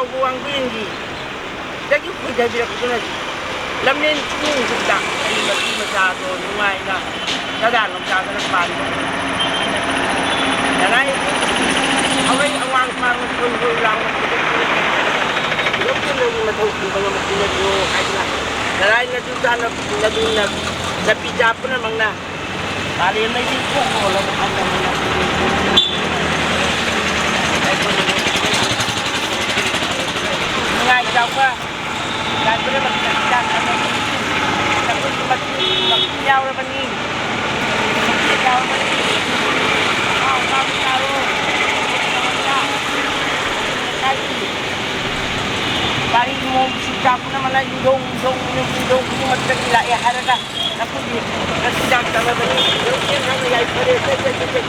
buang bindi. Jadi kita bila kita nak lamnin semua kita ini bagi masyado nungai na kadang masyado nak panik. Dan ay away awang parang pun lang. Yung yung matawag ng mga matinado ay na. Dan ay natutunan na napijap na mang na. Kali may din po wala na kanya mga. Ngay chào qua, lại bây giờ mình đặt ở đây, đặt mình giao ra bên đi, giao bên đi, không giao luôn, cái gì, cái mồm sụp nó mà lại dung nhưng mà cái gì lại hay ra, nó cũng gì, nó sụp ra bên đi, nó cái nó lại phải để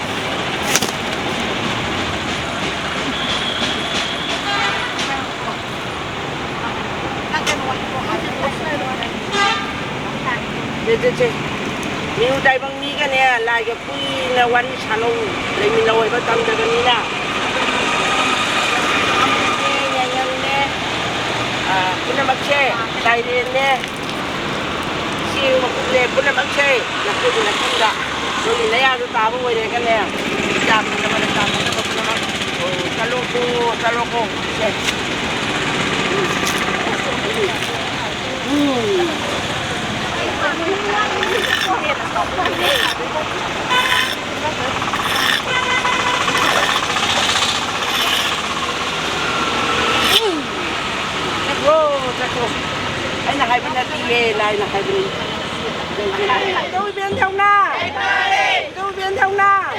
Jadi, minggu tadi bang ni kan ya, lagi kui nawari sano, lagi nawai batam jaga ni na. Yang ni, kuna makse, tadi ni, siu makule kuna makse, nak tu nak kita, jadi ni ada tamu boleh kan ya, jam nama tamu kuna mak, kalau ko, anh là hai bên là đi này là hai bên tôi biến theo na tôi biến theo na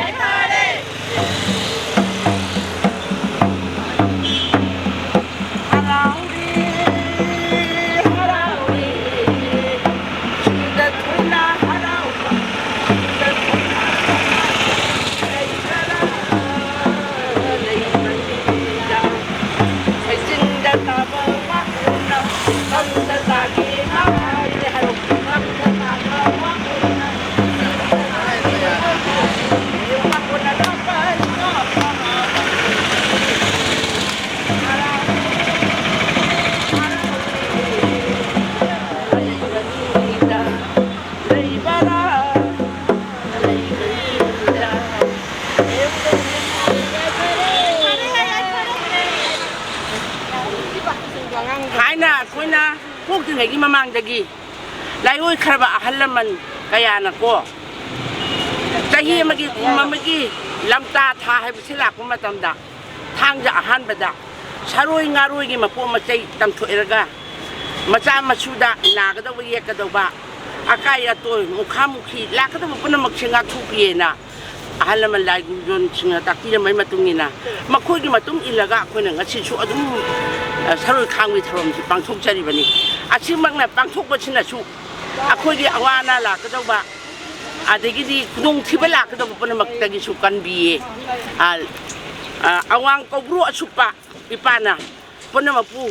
พวกที่ไหนกี่มามังตะกี้ไล่อุ้ยคาร์บะฮัลลัมมันกายานะก็จะเฮียเมื่อกี้ลำตาทาให้สิลักมันมาตำดักทางจะอาหารไปดักชารุยงารุยกี่มาพวกมาใจตำถุยระกะมาจ้ามาชูดาหนาก็ต้องไปเยกกระดูกบะอากาศตัวมุขมุขีลักก็ต้องมาพูดมาเชิงาทุกเย็นนะอาหารมันไล่กุญจนเชิงาตักที่จะไม่มาตรงนี้นะมาคุยกี่มาตรงอิละกะคนหนึ่งก็ชิชูอดุมชารุยข้างวิทรมที่ปังทุกใจดีวันนี้อาชีพมังเนี่ยปังทุกวันชินะชูอาคุยกี่อาวานาลักก็ต้องบะอาเด็กที่นุ่งที่เวลาก็ต้องพูดมาตะกี้สุกันบีอาวางก็รู้สุปะปีปานะพูดมาพู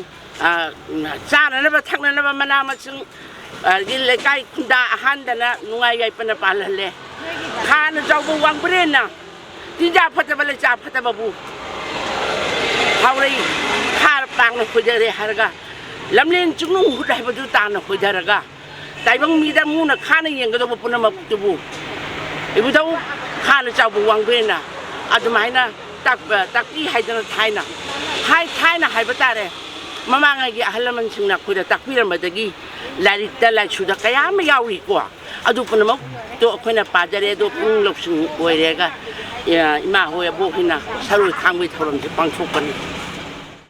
จานนั้นแบบทั้งนั้นแบบมันมาซึ่งกินเลยใกล้คุณดาอาหารแต่นะนุ่งไงใหญ่เป็นปาละเลยข้าเนี่ยจะบูวางเบรนนะที่จะพัฒนาเลยจะพัฒนาบูเขาเลยข้าปังนะคุยจะเรื่องอะไรกันลำเลียงจุนุ่งคุยได้ประตูตานะคุยจะอะไรกันแต่บางมีแต่มูนะข้าเนี่ยยังก็ต้องพูดมาพูดบูไอ้พวกเขาข้าเนี่ยจะบูวางเบรนนะอาจจะหมายนะตักที่ให้จะไทยนะไทยนะให้ประตาเลยมาไงกี่ฮัลโหลมันซึ่งนักคุยแต่ตักพี่เราไม่ได้กี่ลายแต่ลายชุดก็ยังไม่ยาวอีกว่าอาดูคนนั้นตัวคนนั้นป้าจะเรียกตัวคนลูกซึ่งวัยเด็กก็มาหัวบุกินะสรุปทางวิทย์ทรมที่ปังชุกกัน